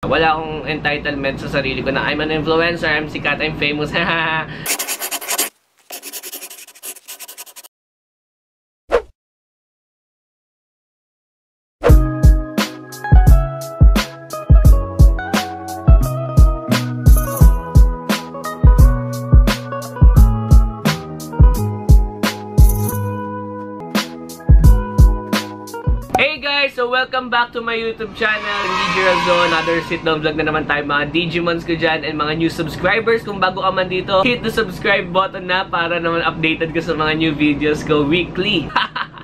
Wala akong entitlement sa sarili ko na I'm an influencer, I'm sikat, I'm famous. Hey guys! So welcome back to my YouTube channel, DJ Razon. Another sit-down vlog na naman tayo mga Digimons ko dyan and mga new subscribers. Kung bago ka man dito, hit the subscribe button na para naman updated ka sa mga new videos ko weekly.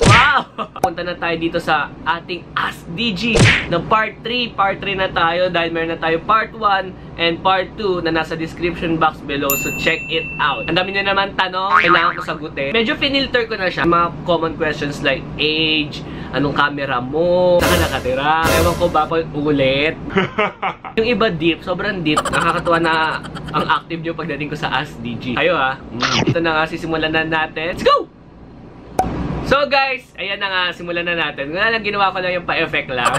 Wow! Punta na tayo dito sa ating Ask DG na part 3. Part 3 na tayo dahil meron na tayo part 1 and part 2 na nasa description box below. So check it out. Ang dami na naman tanong, kailangan ko sagutin. Medyo finilter ko na siya. Mga common questions like age, anong camera mo, saan ka nakatira, ewan ko ba ulit. Yung iba deep, sobrang deep. Nakakatuwa na ang active nyo pagdating ko sa Ask DG. Ayo ha. Ito na nga, sisimulan na natin. Let's go! So guys, ayan na nga, simulan na natin. Nga lang, ginawa ko lang yung pa-effect lang.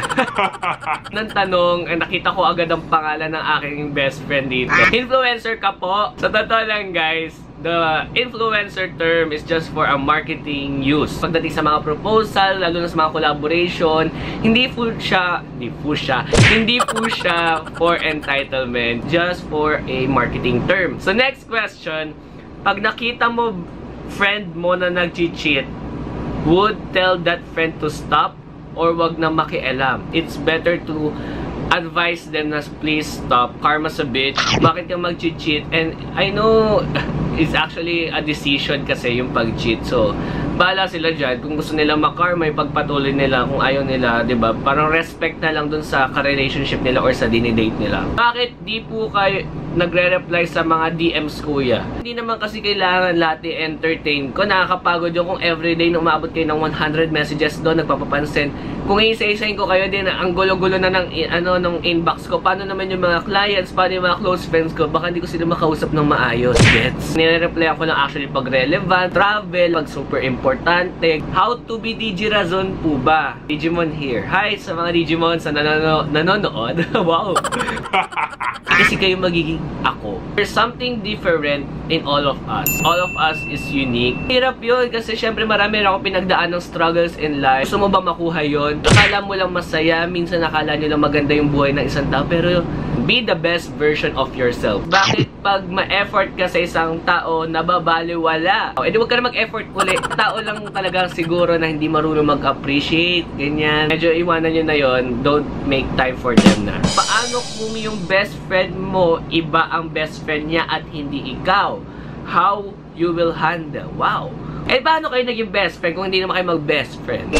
Nang tanong, nakita ko agad ang pangalan ng aking best friend dito. Influencer ka po? Sa totoo lang guys, the influencer term is just for a marketing use. Pagdating sa mga proposal, lalo na sa mga collaboration, hindi po siya for entitlement, just for a marketing term. So next question, pag nakita mo friend mo na nag-cheat, would tell that friend to stop or wag na makialam? It's better to advise them na please stop. Karma's a bitch. Bakit ka mag-cheat? And I know it's actually a decision kasi yung pag-cheat. So, bahala sila dyan. Kung gusto nila makarma, pagpatuloy nila. Kung ayaw nila, diba? Parang respect na lang dun sa ka-relationship nila or sa dinidate nila. Bakit di po kayo nagre-reply sa mga DMs kuya? Hindi naman kasi kailangan lahat i-entertain ko. Nakakapagod yun kung everyday na umabot kayo ng 100 messages doon, nagpapapansin. Kung isa-isahin ko kayo din, ang gulo-gulo na ng inbox ko. Paano naman yung mga clients, paano yung mga close friends ko? Baka hindi ko sila makausap ng maayos. Gets? Nire-reply ako lang actually pag relevant, travel, pag super importante. How to be DJ Razon po ba? Digimon here. Hi sa mga Digimons na nanonood. Wow! Kasi kayo magiging ako. There's something different in all of us. All of us is unique. Hirap yun kasi syempre marami rin akong pinagdaan ng struggles in life. Gusto mo ba makuha yun? Akala mo lang masaya, minsan akala nyo lang maganda yung buhay ng isang tao, pero be the best version of yourself. Bakit pag ma-effort ka sa isang tao, nababaliwala? Eh di wag ka na mag-effort ulit. Tao lang talaga siguro na hindi marunong mag-appreciate, ganyan. Medyo iwanan nyo na yun. Don't make time for them na. Paano kung yung best friend mo, iba ang best friend niya at hindi ikaw? How you will handle? Wow! Eh paano kayo naging best friend kung hindi naman kayo mag-best friend?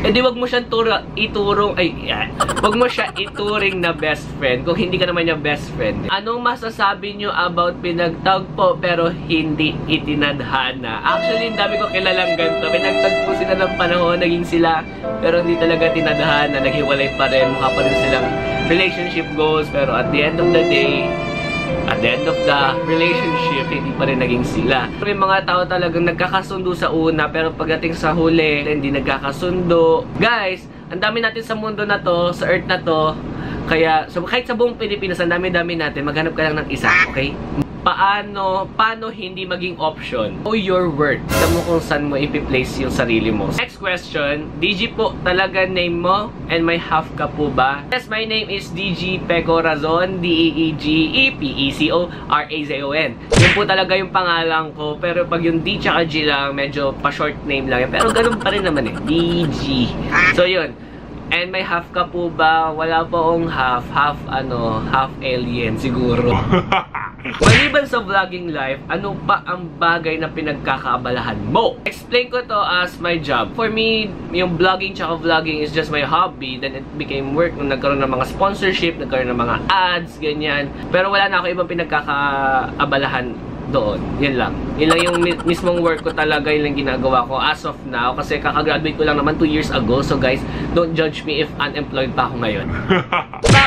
Eh di wag mo siyang wag mo siya ituring na best friend kung hindi ka naman niya best friend. Anong masasabi niyo about pinagtagpo pero hindi itinadhana? Actually, ang dami ko kilalang ganito. Pinagtagpo sila ng panahon, naging sila, pero hindi talaga tinadhana, naghiwalay pa rin, mukha pa rin silang relationship goals, pero at the end of the day, at the end of the relationship, hindi pa rin naging sila. May mga tao talagang nagkakasundo sa una, pero pagdating sa huli, hindi nagkakasundo. Guys, ang dami natin sa mundo na to, sa earth na to, kaya so kahit sa buong Pilipinas, ang dami-dami natin, maghanap ka lang ng isa, okay? Paano hindi maging option? Know your worth. Alam mo kung saan mo ipi-place yung sarili mo. Next question, DG po talaga name mo? And may half ka po ba? Yes, my name is DG Peko Razon, D-E-E-G-E-P-E-C-O-R-A-Z-O-N. Yun po talaga yung pangalan ko, pero pag yung D tsaka G lang, medyo pa-short name lang yan. Pero ganun pa rin naman eh, DG. So yun. And may half ka po ba? Wala pa akong half alien siguro. Maliban sa vlogging life, ano pa ang bagay na pinagkakaabalahan mo? Explain ko to as my job. For me, yung vlogging tsaka vlogging is just my hobby. Then it became work nung nagkaroon ng mga sponsorship, nagkaroon ng mga ads, ganyan. Pero wala na ako ibang pinagkakaabalahan doon. Yun lang. Yun lang yung mismong work ko talaga, yun lang ginagawa ko as of now. Kasi kakagraduate ko lang naman 2 years ago. So guys, don't judge me if unemployed pa ako ngayon.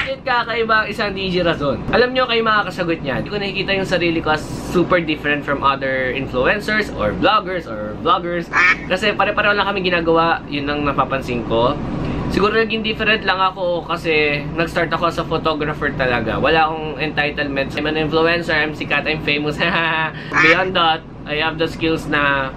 Bakit kakaiba ang isang DJ Razon? Alam nyo kayo makakasagot niyan. Hindi ko nakikita yung sarili ko as super different from other influencers or vloggers. Kasi pare-pareho lang kami ginagawa. Yun ang napapansin ko. Siguro naging different lang ako kasi nag-start ako as a photographer talaga. Wala akong entitlement. I'm an influencer, I'm sikat, I'm famous. Beyond that, I have the skills na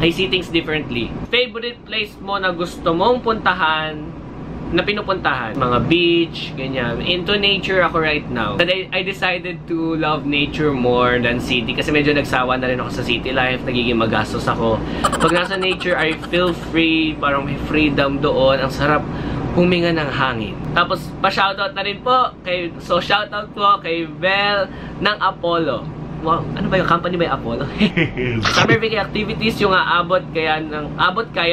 I see things differently. Favorite place mo na gusto mong puntahan, na pinupuntahan? Mga beach, ganyan. Into nature ako right now. And I decided to love nature more than city kasi medyo nagsawa na rin ako sa city life. Nagiging magastos ako. Pag nasa nature, I feel free. Parang may freedom doon. Ang sarap huminga ng hangin. Tapos, pa-shoutout na rin po. So, shoutout po kay Belle ng Apollo. Wow, ano ba yung company by Apollo? Summer vacation activities yung aabot kaya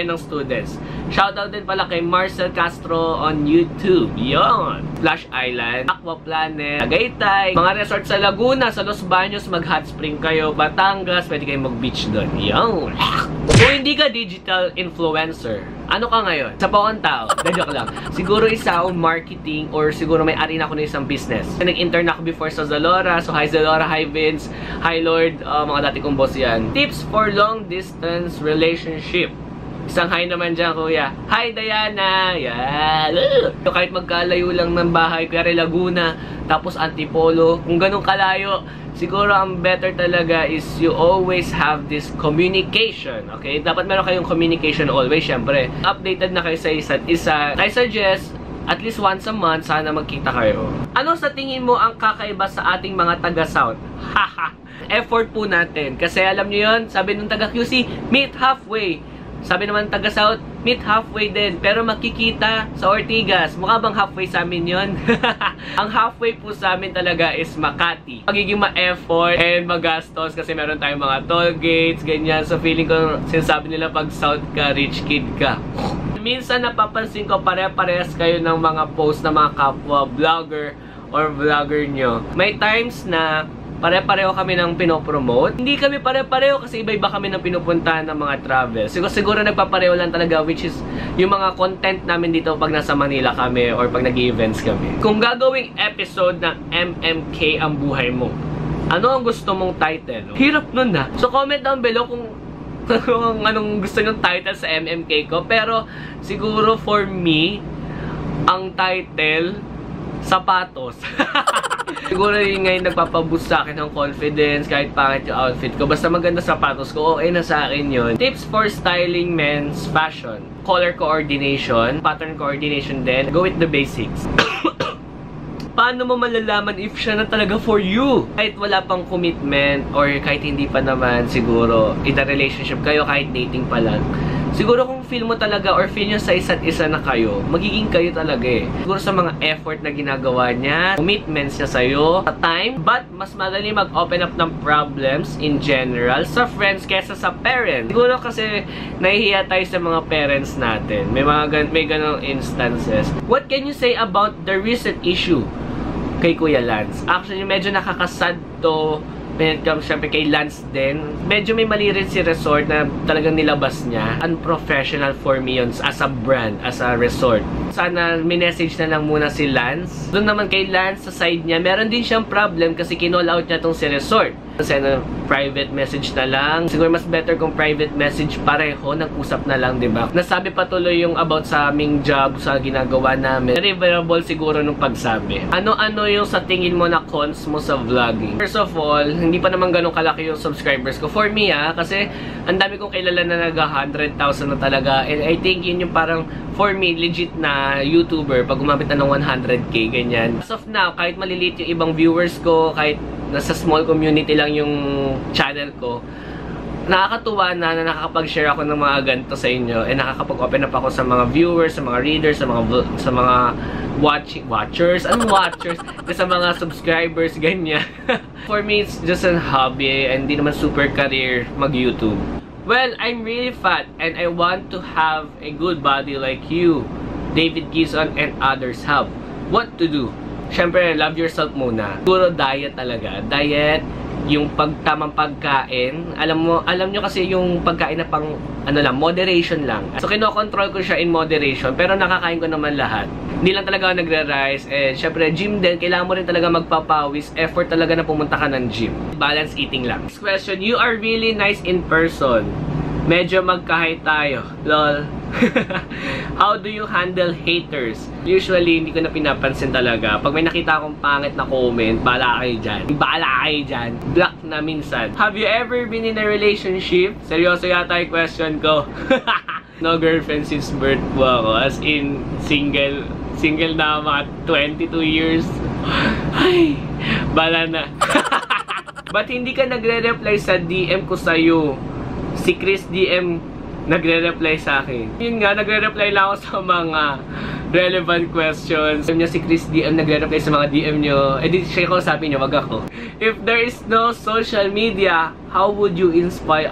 ng students. Shoutout din pala kay Marcel Castro on YouTube. Yon. Flash Island, Aqua Planet, Tagaytay, mga resort sa Laguna, sa Los Baños, mag-hot spring kayo, Batangas, pwede kayo mag-beach doon. Yon. Kung hindi ka digital influencer, ano ka ngayon? Sa pawang tao. Joke lang. Siguro isa akong marketing or siguro may ari na ako ng isang business. Nag-intern ako before sa Zalora. So, hi Zalora, hi Vince, hi Lord, mga dati kong boss yan. Tips for long distance relationship. Isang hi naman dyan, kuya. Hi, Diana! Yan! So, kahit magkalayo lang ng bahay, kaya Laguna, tapos Antipolo, kung ganun kalayo, siguro ang better talaga is you always have this communication, okay? Dapat meron kayong communication always, syempre. Updated na kayo sa isa't isa. I suggest, at least once a month, sana magkita kayo. Ano sa tingin mo ang kakaiba sa ating mga taga-South? Haha! Effort po natin. Kasi alam nyo yun, sabi nung taga-QC, meet halfway. Sabi naman taga-South, meet halfway din. Pero makikita sa Ortigas. Mukha bang halfway sa amin yun? Ang halfway po sa amin talaga is Makati. Magiging ma-effort and magastos kasi meron tayong mga toll gates, ganyan. So feeling ko, sinasabi nila pag South ka, rich kid ka. Minsan napapansin ko pare-parehas kayo ng mga post na mga kapwa vlogger or vlogger nyo. May times na pare-pareho kami ng pinopromote. Hindi kami pare-pareho kasi iba-iba kami ng pinupuntahan ng mga travel. Siguro nagpapareho lang talaga, which is yung mga content namin dito pag nasa Manila kami or pag nag-events kami. Kung gagawing episode ng MMK ang buhay mo, ano ang gusto mong title? Hirap nun na. So comment down below kung anong gusto nyong title sa MMK ko. Pero siguro for me, ang title, sapatos. Siguro yun ngayon nagpapaboost sa akin ng confidence kahit pangit yung outfit ko. Basta maganda sapatos ko, okay na sa akin yun. Tips for styling men's fashion. Color coordination, pattern coordination din. Go with the basics. Paano mo malalaman if siya na talaga for you? Kahit wala pang commitment or kahit hindi pa naman siguro in a relationship kayo, kahit dating pa lang. Siguro kung feel mo talaga or feel nyo sa isa't isa na kayo, magiging kayo talaga eh. Siguro sa mga effort na ginagawa niya, commitments niya sa'yo, sa time, but mas madali mag-open up ng problems in general sa friends kesa sa parents. Siguro kasi nahihiya tayo sa mga parents natin. May ganong instances. What can you say about the recent issue kay Kuya Lance? Actually, medyo nakakasad to. When it comes syempre kay Lance din, medyo may mali rin si resort na talagang nilabas niya. Unprofessional for me yun as a brand, as a resort. Sana minessage na lang muna si Lance. Doon naman kay Lance sa side niya, meron din siyang problem kasi kinall out niya tong si resort. Kasi private message na lang. Siguro mas better kung private message pareho, nag-usap na lang, diba? Nasabi patuloy yung about sa aming job, sa ginagawa namin. Very variable siguro nung pagsabi. Ano-ano yung sa tingin mo na cons mo sa vlogging? First of all, hindi pa naman ganun kalaki yung subscribers ko. For me kasi ang dami kong kilala na nag-100,000 na talaga. And I think yun yung parang, for me, legit na YouTuber pag umabot na ng 100k, ganyan. As of now, kahit maliliit yung ibang viewers ko, kahit nasa small community lang yung channel ko, nakakatuwa na nakakapag-share ako ng mga ganito sa inyo and nakakapag-open up ako sa mga viewers, sa mga readers, sa mga watchers, sa mga subscribers, ganyan. For me, it's just a hobby and hindi naman super career mag-YouTube. Well, I'm really fat and I want to have a good body like you, David Gizon, and others have. What to do? Siyempre, love yourself muna. Siguro diet talaga. Diet, yung tamang pagkain. Alam nyo kasi yung pagkain na pang, moderation lang. So, kinokontrol ko siya in moderation, pero nakakain ko naman lahat. Hindi lang talaga ako nagre-rise. And syempre, gym din. Kailangan mo rin talaga magpapawis. Effort talaga na pumunta ka ng gym. Balance eating lang. Next question. You are really nice in person. Medyo magkahay tayo. Lol. How do you handle haters? Usually, hindi ko na pinapansin talaga. Pag may nakita akong pangit na comment, bahala kayo dyan. Bahala kayo dyan. Block na minsan. Have you ever been in a relationship? Seryoso yata yung question ko. No girlfriend since birth po ako. As in, single na mga 22 years. Ay, bala na. Ba't hindi ka nagre-reply sa DM ko sa'yo? Si Chris DM nagre-reply sa akin. Yun nga, nagre-reply lang ako sa mga relevant questions. Sabi niya si Chris DM nagre-reply sa mga DM nyo. Eh di siya kausapin niyo, wag ako. If there is no social media, how would you inspire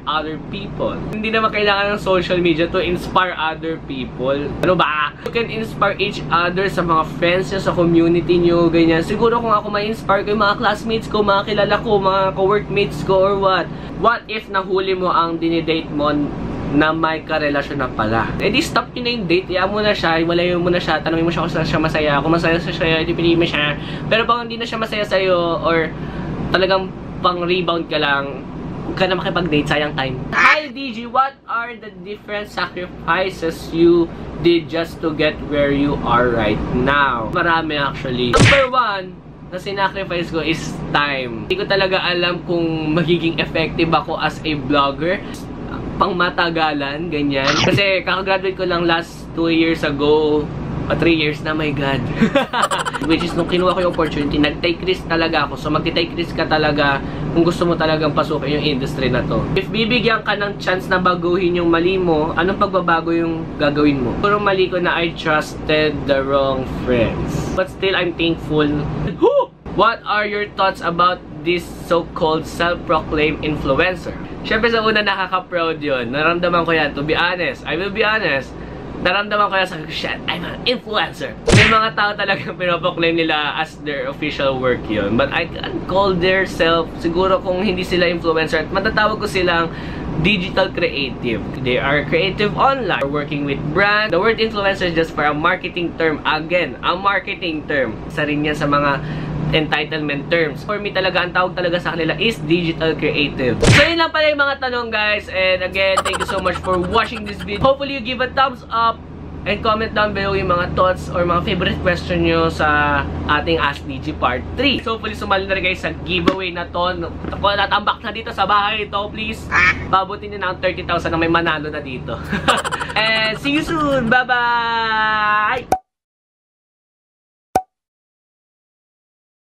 other people? Hindi naman kailangan ng social media to inspire other people. Ano ba? You can inspire each other sa mga friends nyo, sa community nyo, ganyan. Siguro kung ako ma-inspire ko yung mga classmates ko, mga kilala ko, mga co-workmates ko, or what? What if nahuli mo ang dinidate mo na may karelasyon na pala? Eh di stop nyo na yung date, iyan mo na siya, walayo mo na siya, tanongin mo siya kung siya masaya. Kung masaya siya sa'yo, di pinili mo siya. Pero pag hindi na siya masaya sa'yo, or talagang pang-rebound ka lang, huwag ka na makipag-date, sayang time. Hi DG, what are the different sacrifices you did just to get where you are right now? Marami actually. Number 1 na sinacrifice ko is time. Hindi ko talaga alam kung magiging effective ako as a vlogger. Pang matagalan, ganyan. Kasi kakagraduate ko lang last 2 years ago. 3 years na, my God. Which is, nung kinuha ko yung opportunity, nag-take risk talaga ako. So, mag-take risk ka talaga kung gusto mo talagang pasukin yung industry na to. If bibigyan ka ng chance na baguhin yung mali mo, anong pagbabago yung gagawin mo? Puro mali ko na I trusted the wrong friends. But still, I'm thankful. What are your thoughts about this so-called self-proclaimed influencer? Siyempre, sa una, nakaka-proud yun. Naramdaman ko yan. To be honest, I will be honest. Naramdaman ko yan sa shit, I'm an influencer. May mga tao talagang pinoproclaim nila as their official work yun. But I can't call their self, siguro kung hindi sila influencer, at matatawag ko silang digital creative. They are creative online. We're working with brand. The word influencer is just for a marketing term. Again, a marketing term. Isa rin yan sa mga entitlement terms. For me talaga, ang tawag talaga sa kanila is digital creative. So yun lang pala yung mga tanong guys. And again, thank you so much for watching this video. Hopefully you give a thumbs up and comment down below yung mga thoughts or mga favorite question nyo sa ating Ask DG Part 3. So hopefully sumali na rin guys sa giveaway na to. Kung natambak na dito sa bahay ito, please pabutin nyo na ang 30,000 na may manalo na dito. And see you soon! Bye-bye!